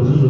Sura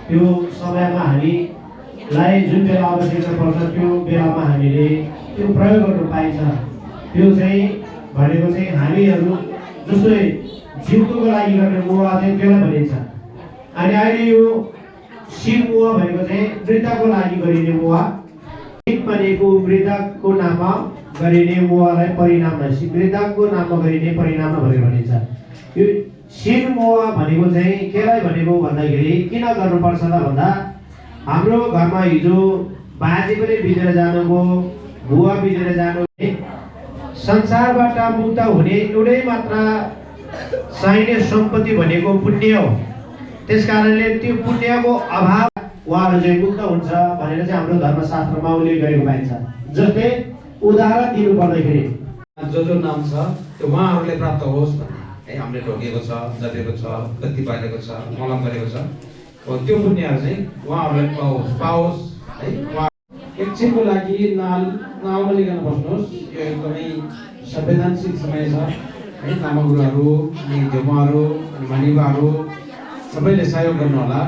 त्यो समयमा हामीलाई जुन बेला आवश्यकता पर्छ त्यो बेलामा हामीले त्यो प्रयोग गर्न पाइन्छ। त्यो चाहिँ भनेको चाहिँ हामीहरू जस्तै जिउको लागि गर्ने मोह चाहिँ त्यसलाई भनिन्छ। अनि अहिले यो शिव मोह भनेको चाहिँ वृद्धको लागि गरिने मोह, शिव भनेको वृद्धको नाममा गरिने मोहलाई परिणाम वृद्धको नाममा गरिने परिणाम भनेर भनिन्छ। यो शिव मोह भनेको चाहिँ केलाई भनेको भन्दाखेरि किन गर्नुपर्छ त भन्दा हाम्रो घरमा हिजो बाजे पनि बितेर जानुभयो, बुवा बितेर जानु, संसारबाट मुक्त हुने एउटै मात्र चाहिने सम्पत्ति भनेको पुण्य हो। त्यसकारणले त्यो पुण्यको अभाव उहाँहरू चाहिँ मुक्त हुन्छ भनेर चाहिँ हाम्रो धर्मशास्त्रमा उल्लेख गरेको पाइन्छ। जस्तै उदाहरण दिनु पर्दाखेरि जो नाम छ त्यो उहाँहरूले प्राप्त होस् है, हामीले ढोकेको छ, जपेको छ, कति पालेको छ, मलम गरेको छ, त्यो पुण्यहरू चाहिँ उहाँहरूलाई पाओस् है। एकछिनको लागि नआउनलिकन बस्नुहोस्, यो एकदमै संवेदनशील समय छ है। तामागुरुहरू अनि झुमाहरू अनि मानिबाहरू सबैले सहयोग गर्नु होला।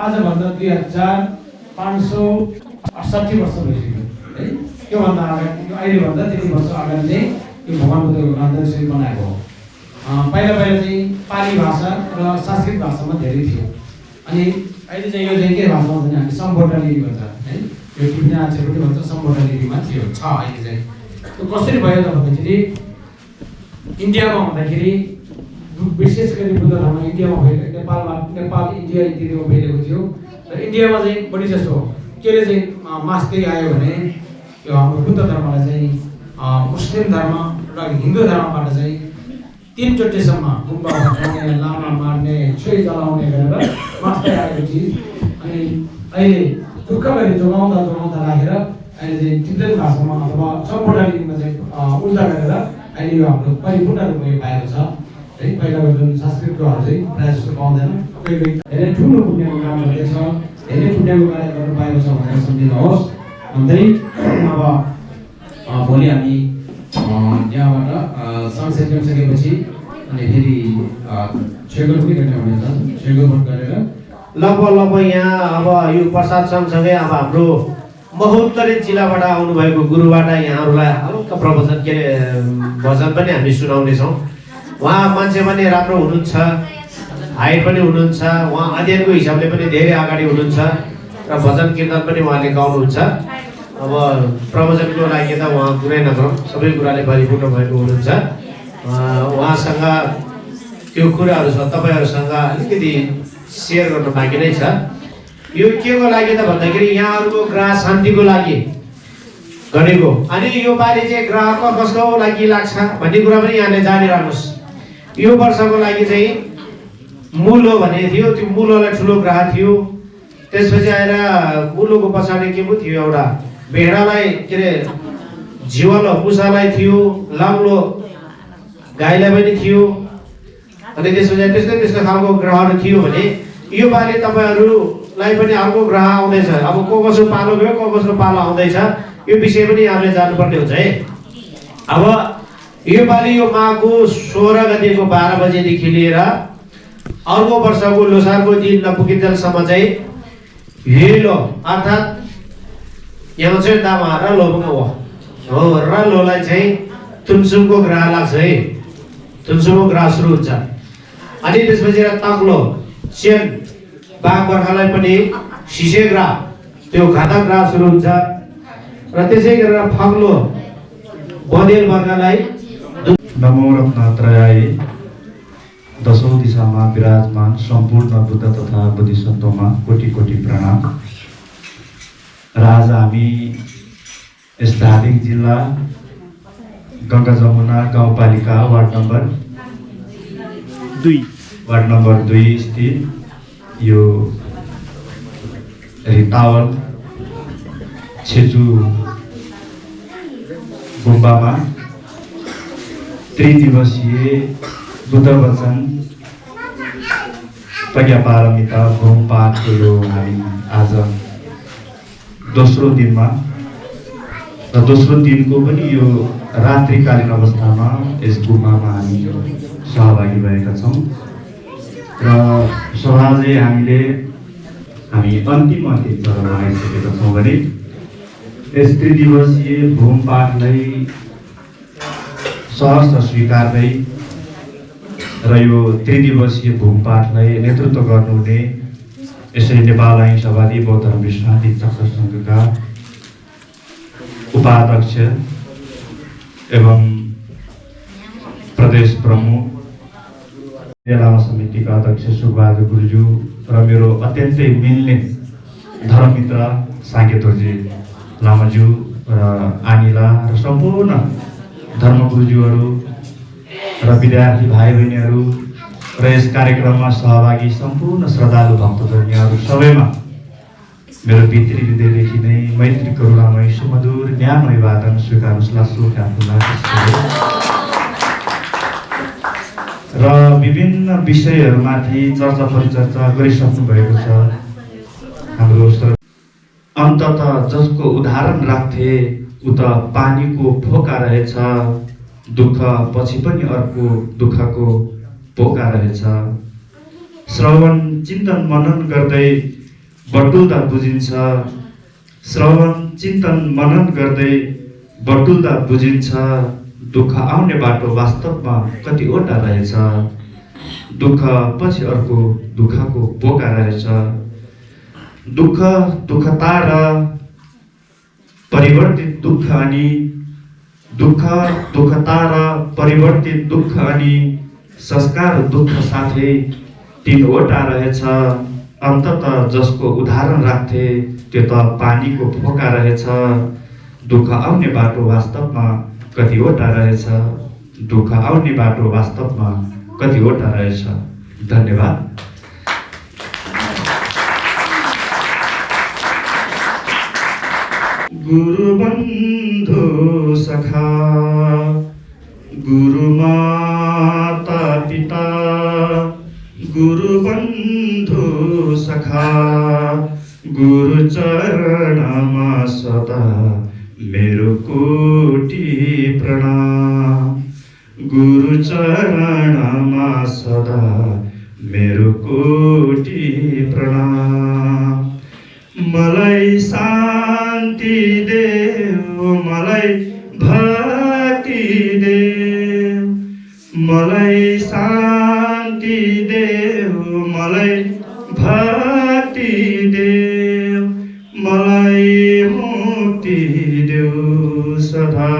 आजभन्दा 2568 वर्ष भइसक्यो है। त्योभन्दा अगाडि अहिलेभन्दा 3 वर्ष अगाडि चाहिँ यो भगवान् बुद्धको ग्रन्थ यसरी बनाएको हो। पहिला चाहिँ पाली भाषा र संस्कृत भाषामा धेरै थियो। अनि अहिले चाहिँ यो चाहिँ के भाषामा भने हामी सम्बोधा लिपि भन्छ है। यो टिप्ने अक्षर पनि भन्छ सम्बोधा लिपिमा थियो छ अहिले चाहिँ। त्यो कसरी भयो त भन्दाखेरि इन्डियामा हुँदाखेरि विशेष गरी बुद्ध धर्म इन्डियामा फैलिएको नेपाल इन्डिया इत्यादिमा फैलिएको थियो र इन्डियामा चाहिँ बढी जस्तो केले चाहिँ मास्दै आयो भने यो हाम्रो बुद्ध धर्मलाई चाहिँ मुस्लिम धर्म र हिन्दू धर्मबाट चाहिँ 3 चोटिसम्म गुम्बा भत्काउने लामा मार्ने छुई जलाउने गरेर मास्दै आएको चिज। अनि अहिले दुःख गरी जोगाउँदा राखेर अहिले चाहिँ तिब्बत भाषामा अथवा सम्पूर्ण लिपिमा चाहिँ उल्टा गरेर अहिले यो हाम्रो परिपूर्ण रूपमा यो पाएको छ है। पहिलाको जुन संस्कृतकोहरू चाहिँ प्रायः जस्तो पाउँदैन। कोही धेरै ठुलो पुण्यको काम गर्दैछ, धेरै पुण्यको कार्य गर्नु पाएको छ भनेर सम्झिनुहोस् भन्दै अब भोलि हामी यहाँबाट संसद सकेपछि अनि फेरि छेगो पनि गर्ने हुनेछ। छेगो भोट गरेर लगभग यहाँ अब यो प्रसाद सँगसँगै अब हाम्रो महोत्तरी जिल्लाबाट आउनुभएको गुरुबाट यहाँहरूलाई हल्का प्रवचन के अरे भजन पनि हामी सुनाउनेछौँ। उहाँ मान्छे पनि राम्रो हुनुहुन्छ, हाइट पनि हुनुहुन्छ, उहाँ अध्ययनको हिसाबले पनि धेरै अगाडि हुनुहुन्छ र भजन कीर्तन पनि उहाँले गाउनुहुन्छ। अब प्रवचनको लागि त उहाँ कुरै नगरौँ, सबै कुराले परिपूर्ण भएको हुनुहुन्छ। उहाँसँग त्यो कुराहरू छ तपाईँहरूसँग अलिकति सेयर गर्नु बाँकी नै छ। यो के को लागि त भन्दाखेरि यहाँहरूको ग्रह शान्तिको लागि गरेको। अनि यो पालि चाहिँ ग्रहको कसको लागि लाग्छ भन्ने कुरा पनि यहाँले जानिराख्नुहोस्। यो वर्षको लागि चाहिँ मूलो भनेको थियो, त्यो मूलोलाई ठुलो ग्रह थियो। त्यसपछि आएर मूलोको पछाडि के पो थियो, एउटा भेडालाई के अरे झिवलो मुसालाई थियो, लाम्लो गाईलाई पनि थियो। अनि त्यसपछि त्यस्तो खालको ग्रहहरू थियो भने यो पालि तपाईँहरूलाई पनि अर्को ग्रह आउँदैछ। अब को कसो पालो गयो, को कसो पालो आउँदैछ, यो विषय पनि हामीले जान्नुपर्ने हुन्छ है। अब यो पालि यो माघको 16 गतेको 12 बजेदेखि लिएर अर्को वर्षको लोसारको दिन नपुगिन्जेलसम्म चाहिँ हेलो अर्थात् यहाँ चाहिँ दामा र लोमा हो र लोलाई चाहिँ तुमसुमको ग्रह लाग्छ है। तुमसुमको ग्रह सुरु हुन्छ। अनि त्यसपछि तक्लो सेन बाघ बर्खालाई पनि सिसे ग्रह त्यो घातक ग्रह सुरु हुन्छ। र त्यसै गरेर फग्लो बदेल वर्गलाई नमो रत्नत्रयाय दशौं दिशामा विराजमान सम्पूर्ण बुद्ध तथा बोधिसत्वमा कोटि कोटि प्रणाम। र आज हामी यस धादिङ जिल्ला गङ्गा जमुना गाउँपालिका वार्ड नम्बर 2 स्थित यो रितावल छेचु गुम्बामा त्रिदिवसीय बुद्ध वचन प्रज्ञापारमिता भूम पाठको यो हामी आज दोस्रो दिनमा र दोस्रो दिनको पनि यो रात्रिकालीन अवस्थामा यस गुम्बामा हामी सहभागी भएका छौँ। र सहजै हामी अन्तिम चरणमा आइसकेका छौँ भने यस त्रिदिवसीय भूम पाठलाई सहर्ष स्वीकार्दै र यो त्रिदिवसीय भूम पाठलाई नेतृत्व गर्नुहुने यसरी नेपाल अहिंसावादी बौद्ध धर्म विश्रान्ति चक्र सङ्घका उपाध्यक्ष एवं प्रदेश प्रमुख लामा समितिका अध्यक्ष सुखबहादुर गुरुज्यू र मेरो अत्यन्तै मिल्ने धर्ममित्र साङ्गे दोर्जे लामाज्यू र आनिला र सम्पूर्ण धर्मगुरुज्यूहरू र विद्यार्थी भाइ बहिनीहरू र र यस कार्यक्रममा सहभागी सम्पूर्ण श्रद्धालु भक्तजनहरू सबैमा मेरो भित्री हृदयदेखि नै मैत्री करुणामय सुमधुर न्यायमय वादन स्वीकार्नुहोस् र विभिन्न विषयहरूमाथि चर्चा परिचर्चा गरिसक्नु भएको छ। हाम्रो अन्तत जसको उदाहरण राख्थे उता पानीको फोका रहेछ, दुःख पछि पनि अर्को दुःखको पोका रहेछ। श्रवण चिन्तन मनन गर्दै बटुल्दा बुझिन्छ, श्रवण चिन्तन मनन गर्दै बटुल्दा बुझिन्छ, दुःख आउने बाटो वास्तवमा कतिवटा रहेछ, दुःख पछि अर्को दुःखको पोका रहेछ। दुःख दुःखता र परिवर्तित दुःख अनि दुःख दुःखता र परिवर्तित दुःख अनि संस्कार दुःख साथै तीनवटा रहेछ। अन्तत जसको उदाहरण राख्थे त्यो त पानीको फोका रहेछ, दुःख आउने बाटो वास्तवमा कतिवटा रहेछ, दुःख आउने बाटो वास्तवमा कतिवटा रहेछ। धन्यवाद। गुरु बन्धु सखा, गुरु माता पिता, गुरु बन्धु सखा, गुरु चरणमा सदा मेरो कोटि प्रणाम, गुरु चरणमा सदा मेरो कोटि प्रणाम। मलाई शान्ति देऊ, मलाई भक्ति देऊ, मलाई शान्ति देऊ, मलाई भक्ति देऊ, मलाई मुक्ति देऊ, सदा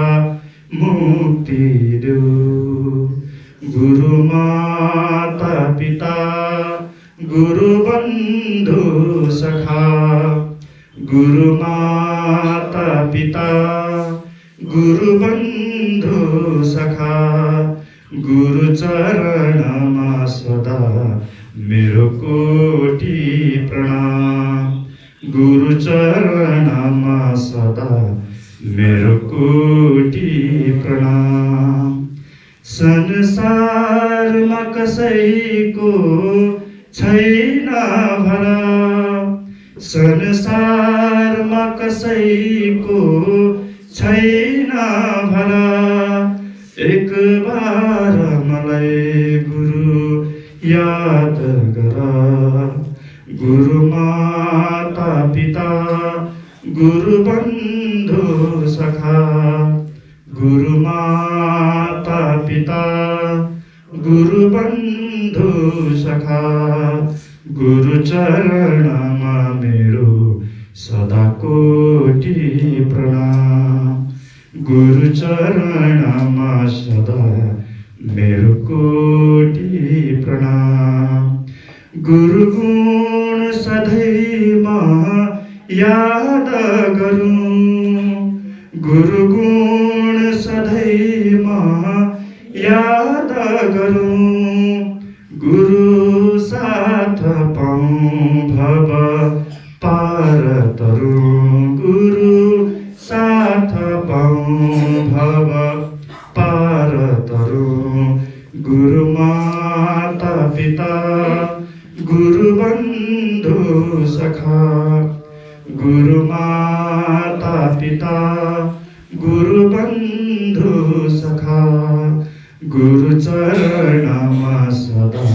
मुक्ति देऊ। गुरु माता पिता, गुरु बन्धु सखा, गुरु माता पिता, गुरु बन्धु सखा, गुरु चरणमा सदा मेरो कोटि प्रणाम, गुरु चरणमा सदा मेरो कोटि प्रणाम। संसारमा कसैको छैन भला, संसारमा कसैको छैन भला, एक बार मलाई गुरु याद गर। गुरु माता पिता, गुरु बन्धु सखा, गुरु माता पिता, गुरु बन्धु सखा, गुरु चरणमा मेरो सदा कोटि प्रणाम, गुरु चरणमा सदा मेरो कोटि प्रणाम। गुरु गुण सधैँमा याद गरौँ, गुरु गुण सधैँमा याद गरौँ, गुरु साथ पाऊँ भव पार तरुँ, गुरु साथ पाऊँ भव पार तरुँ। गुरु माता पिता, गुरु बन्धु सखा, गुरु माता पिता, गुरु बन्धु सखा, गुरु चरणमा सदा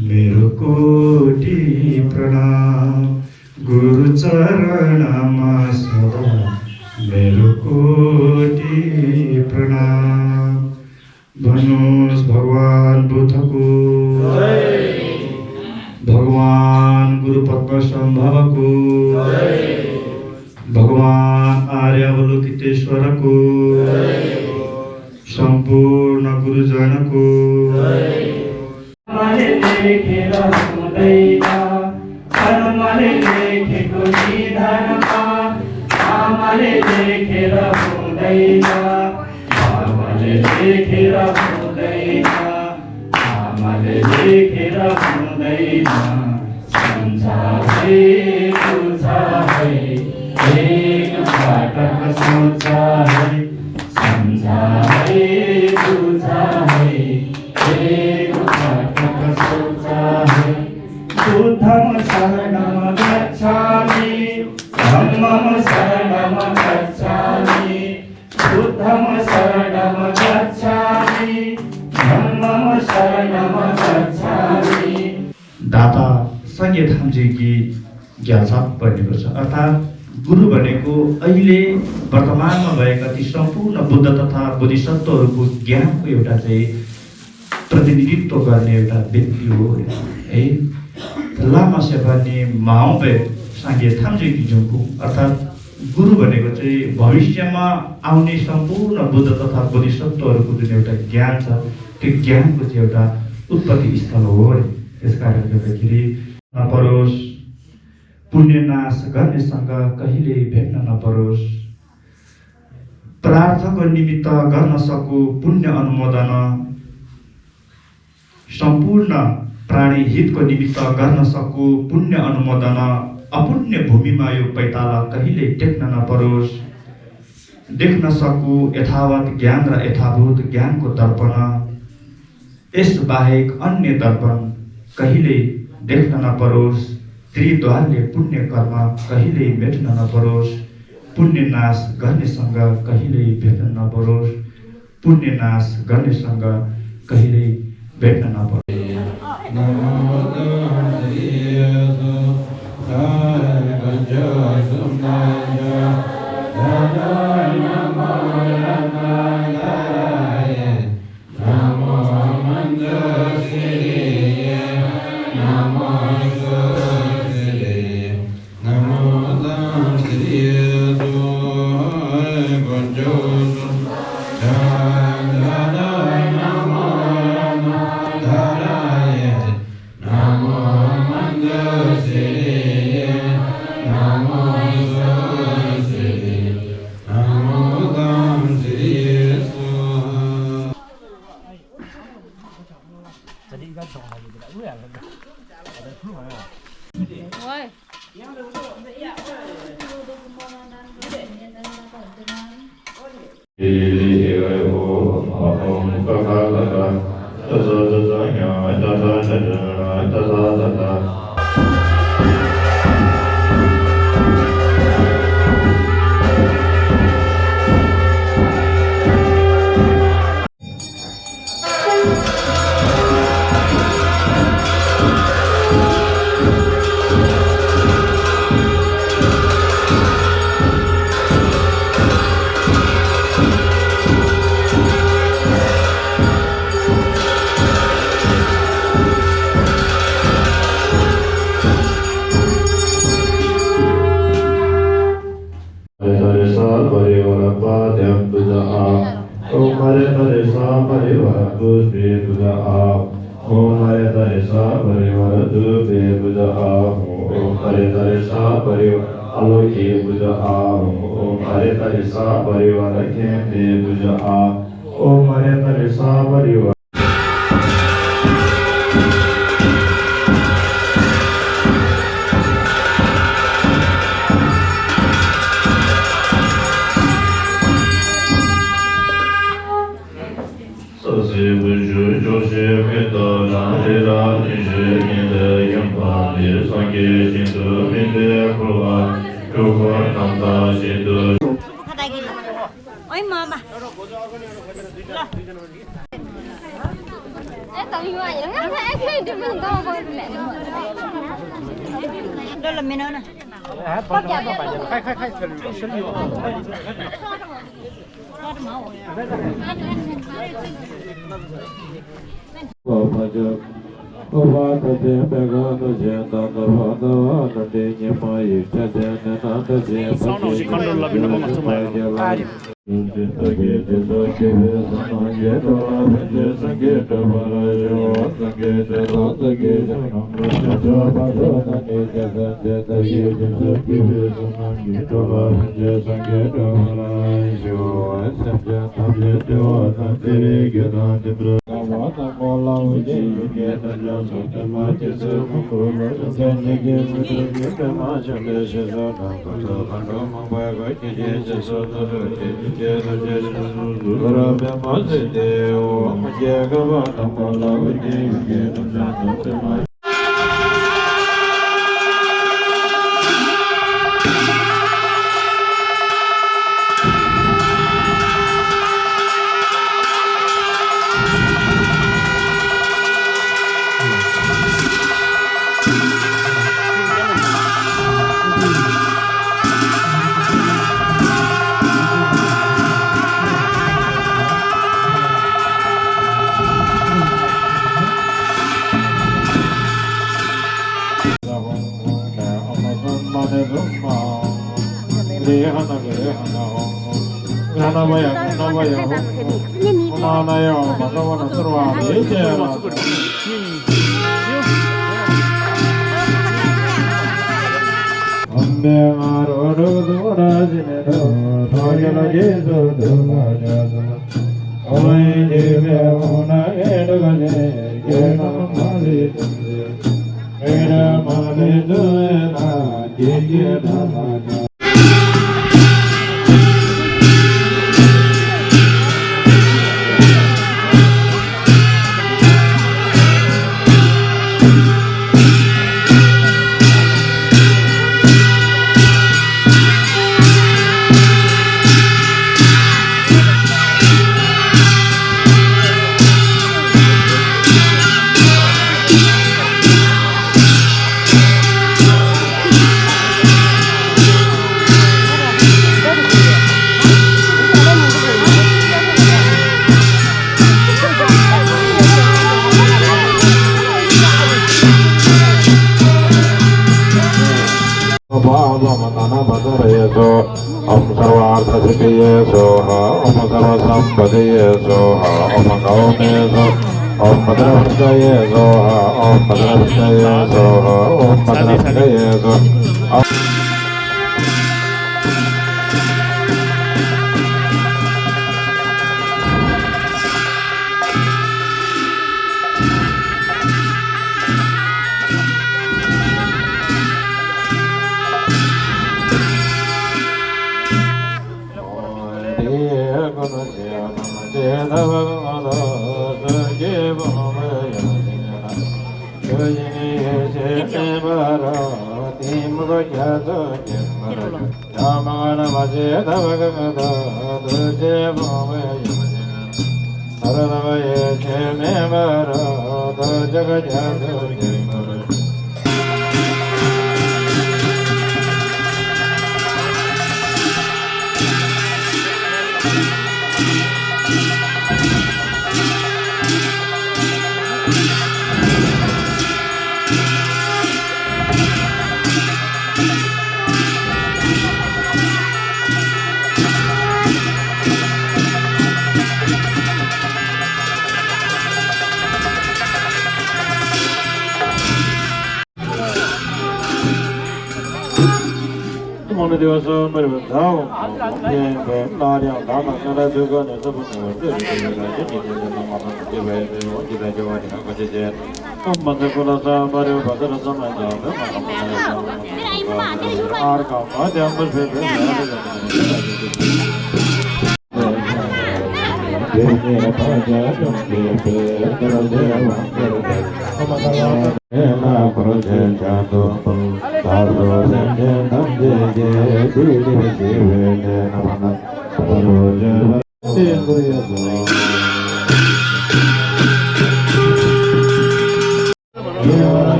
मेरो कोटि प्रणाम, गुरु चरणमा सदा मेरो कोटि प्रणाम। भन्नुहोस् भगवान बुद्धको, भगवान गुरु पद्मसम्भवको, भगवान आर्यावलोकितेश्वरको, सम्पूर्ण गुरुजनको। लेखेर हुँदैन कर्मले लेखेको निधनमा, आमाले लेखेर हुँदैन, आमाले लेखेर हुँदैन, आमाले लेखेर हुँदैन सम्झाएको छ है एक पटक सोच है सम्झाएको छ है एक पटक सोच है बुद्धं शरणं गच्छामि धम्मं शरणं गच्छामि बुद्धं शरणं गच्छामि धम्मं शरणं गच्छामि। दाता संगे थाम्जेकी ज्ञानसाप बनेको छ। अर्थात् गुरु भनेको अहिले वर्तमानमा भएका ती सम्पूर्ण बुद्ध तथा बोधिसत्वहरूको ज्ञानको एउटा चाहिँ प्रतिनिधित्व गर्ने एउटा व्यक्ति हो है। लामा सेपानी माओबे सांगे थाम्जेकी जुङको अर्थात् गुरु भनेको चाहिँ भविष्यमा आउने सम्पूर्ण बुद्ध तथा बोधिसत्वहरूको जुन एउटा ज्ञान छ त्यो ज्ञानको चाहिँ एउटा उत्पत्ति स्थल हो। त्यस कारणले गर्दाखेरि नपरोस् पुण्य नाश गर्नेसँग कहिले भेट्न नपरोस् प्रार्थको निमित्त गर्न सकु पुण्य अनुमोदन सम्पूर्ण प्राणी हितको निमित्त गर्न सकु पुण्य अनुमोदन अपुण्य भूमिमा यो पैताला कहिले टेक्न नपरोस् देख्न सकु यथावत ज्ञान र यथाभूत ज्ञानको दर्पण यस बाहेक अन्य दर्पण कहिले देख्न नपरोस् त्रिद्वारले पुण्य कर्म कहिले मेट्न नपरोस् पुण्य नाश गर्नेसँग कहिले भेट्न नपरोस् पुण्य नाश गर्नेसँग कहिले भेट्न नपरोस्।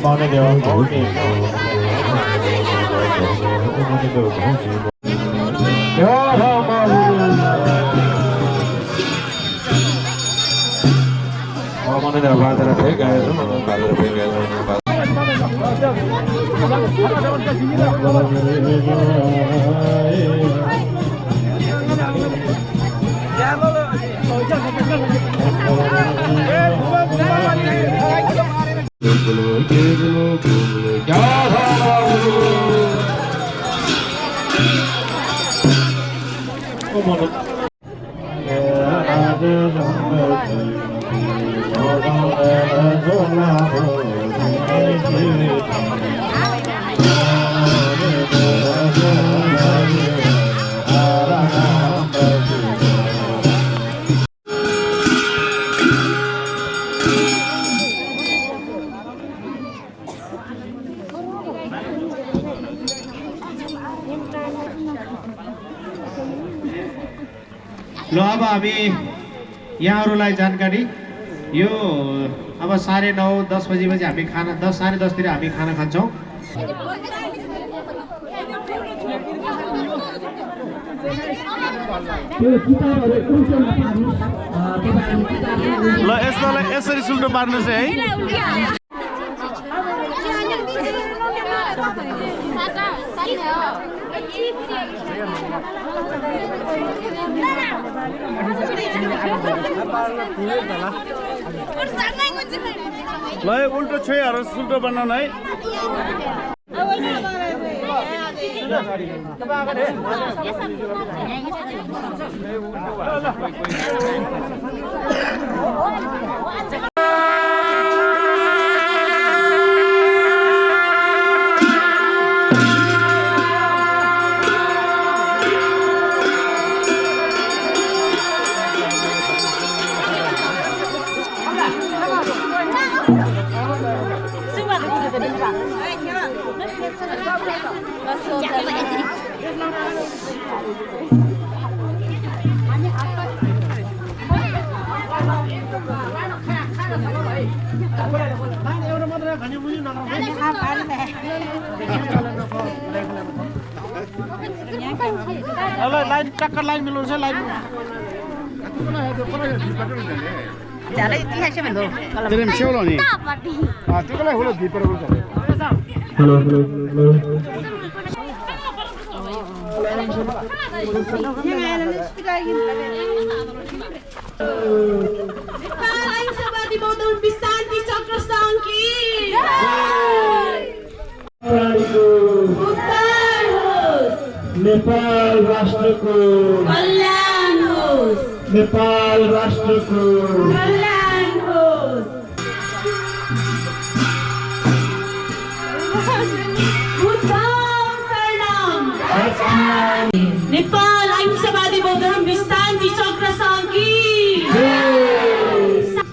마음에 ल अब हामी यहाँहरूलाई जानकारी यो अब 9:30 10 बजी हामी खाना 10 साढे 10 तिर हामी खाना खान्छौँ। ल यसलाई यसरी सुल्टो पार्नुहोस् है। ल उल्टो छोइहरू सुल्टो बनाउन है। लाइन टक्कर लाइन मिलाउँछ line Chả tí xem mình đồ. Thế em siêu rồi nhỉ? À, thế cái này hula đi pero rồi. Anh Sabadi Bodon Bisanti Chakrasangki. Nepal राष्ट्रको कल्याण होस्। नेपाल राष्ट्रको कल्याण होस्। बुद्धं शरणं गच्छामि। नेपाल अहिंसावादी बौद्ध धर्म विश्रान्ति चक्र सङ्घकी।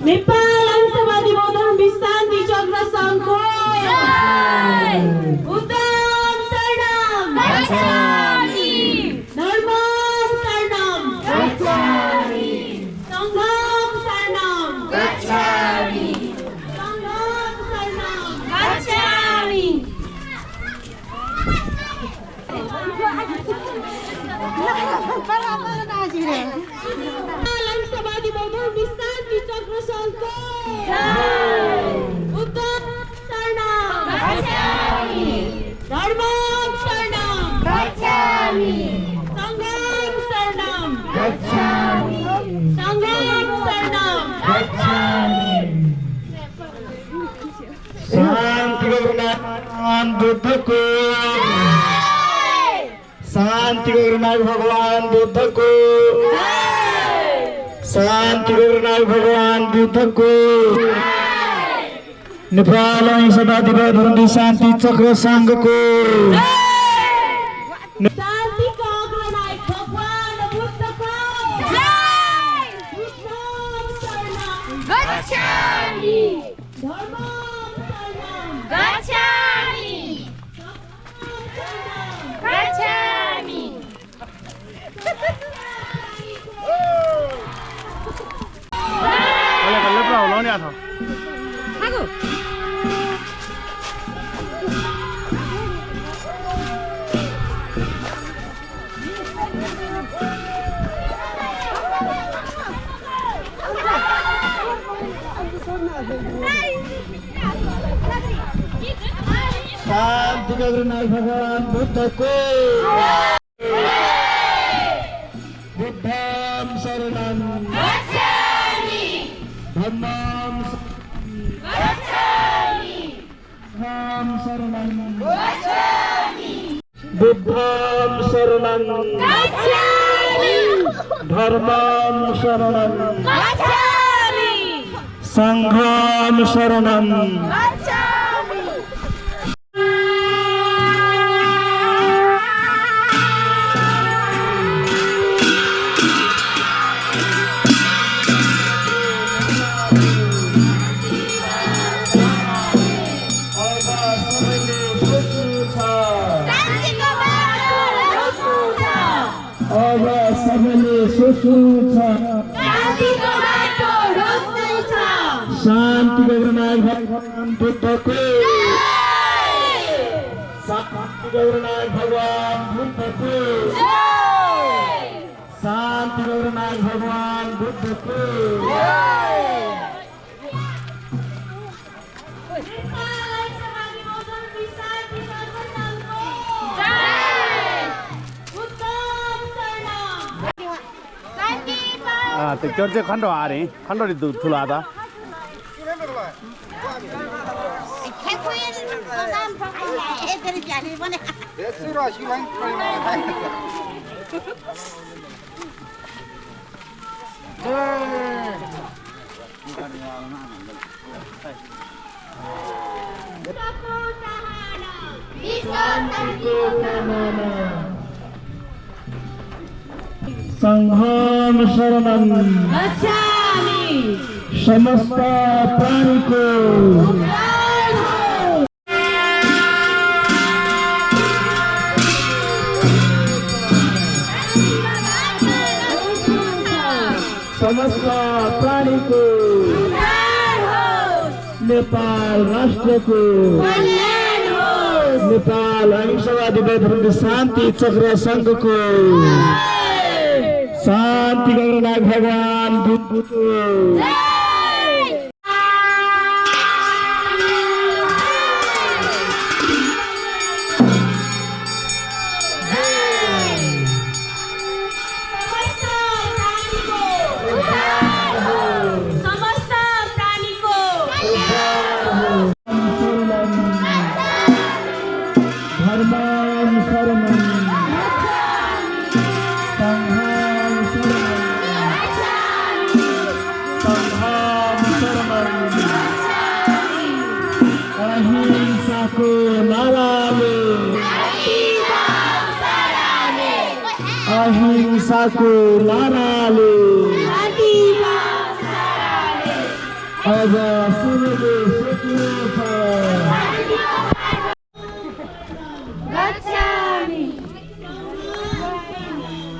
नेपाल अहिंसावादी बौद्ध धर्म विश्रान्ति चक्र सङ्घको बुद्धं शरणं गच्छामि। धर्मं शरणं गच्छामि। सङ्घं शरणं गच्छामि। सङ्घं शरणं गच्छामि। अहिंसावादी बौद्ध विश्रान्ति चक्र सङ्घको बुद्धं शरणं गच्छामि। धर्मं शरणं गच्छामि। सङ्घं शरणं गच्छामि। सङ्घं शरणं गच्छामि। शान्ति भगवान बुद्धको शान्ति गुरुनाथ भगवान बुद्धको शान्ति गुरुनाथ भगवान बुद्धको नेपाल अहिंसावादी बौद्ध धर्म शान्ति चक्र सङ्घको शान्तिको अग्रनायक भगवान बुद्धको बुद्धं शरणं गच्छामि। धर्मं शरणं गच्छामि। गच्छामि। लेप्रा होला नि आथा शान्ति गगनाथ भगवान बुद्धको बुद्धं शरणं गच्छामि धम्मं शरणं गच्छामि बुद्धं शरणं गच्छामि धर्मं शरणं गच्छामि संघं शरणं अब सबैले सोच्नु छ शान्ति गगनाथ भगवान बुद्धको शान्ति गगनाथ भगवान बुद्धको शान्ति गगनाथ भगवान बुद्धको त्यो चाहिँ खण्ड अरे खण्डरी ठुलो आधा संघं शरणं गच्छामि समस्त प्राणीको समस्त प्राणीको नेपाल राष्ट्रको नेपाल अहिंसावादी बौद्ध शान्ति चक्र संघको शान्ति गगनाथ भगवान बुद्धको अहिंसाको नाराले अब सबैले सोच्नु छ गच्छामि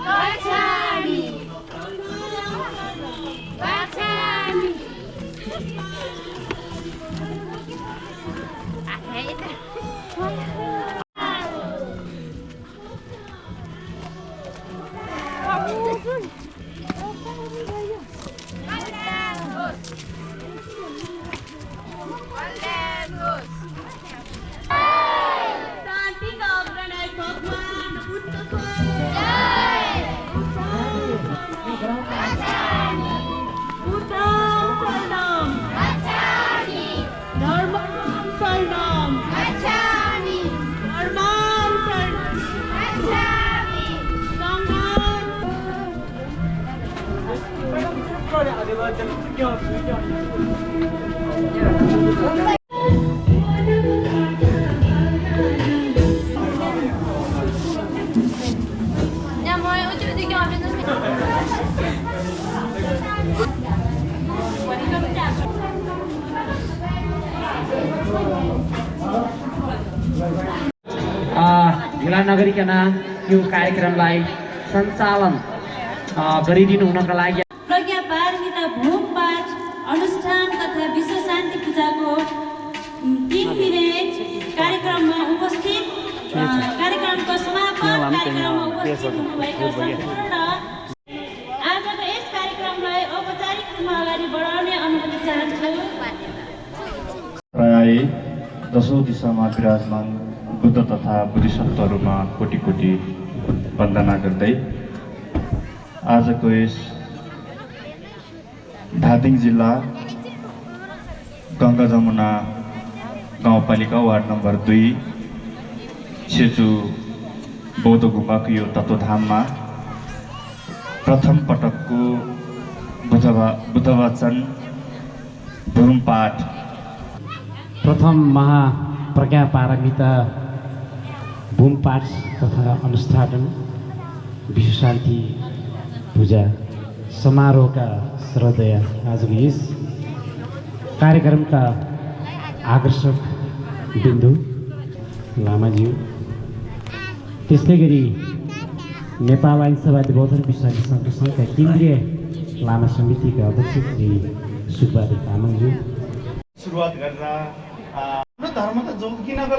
गच्छामि गच्छामि ढिला नगरिकन यो कार्यक्रमलाई सञ्चालन गरिदिनु हुनका लागि प्रज्ञा पारमिता भोग पाठ अनुष्ठान तथा विश्व शान्ति पूजाको 3 पिरियड कार्यक्रममा उपस्थित कार्यक्रमको समापन कार्यक्रम उपस्थित हुनुभएका सम्पूर्ण आजको यस कार्यक्रमलाई औपचारिक रूपमा अगाडि बढाउने अनुमति चाहन्छु। प्राय 10औं दिशामा विराजमान बुद्ध तथा बोधिसत्वहरूमा कोटि कोटि वन्दना गर्दै आजको यस धादिङ जिल्ला गङ्गा जमुना गाउँपालिका वार्ड नम्बर 2 छेचु बौद्ध गुम्बाको यो तत्त्वधाममा प्रथम पटकको बुद्धवचन भूमपाठ प्रथम महाप्रज्ञा पारमिता भूमपाठ तथा अनुष्ठान विश्व शान्ति पूजा समारोहका श्रद्धेय आजको यस कार्यक्रमका आकर्षक बिन्दु लामाज्यू, त्यस्तै गरी नेपाल आइन्सवादी बौद्ध विश्व शान्ति सङ्घका केन्द्रीय लामा समितिका अध्यक्ष श्री सुखबहादुर तामाङज्यू सुरुवात गरेर धर्म त जोगिनको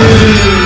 Amin.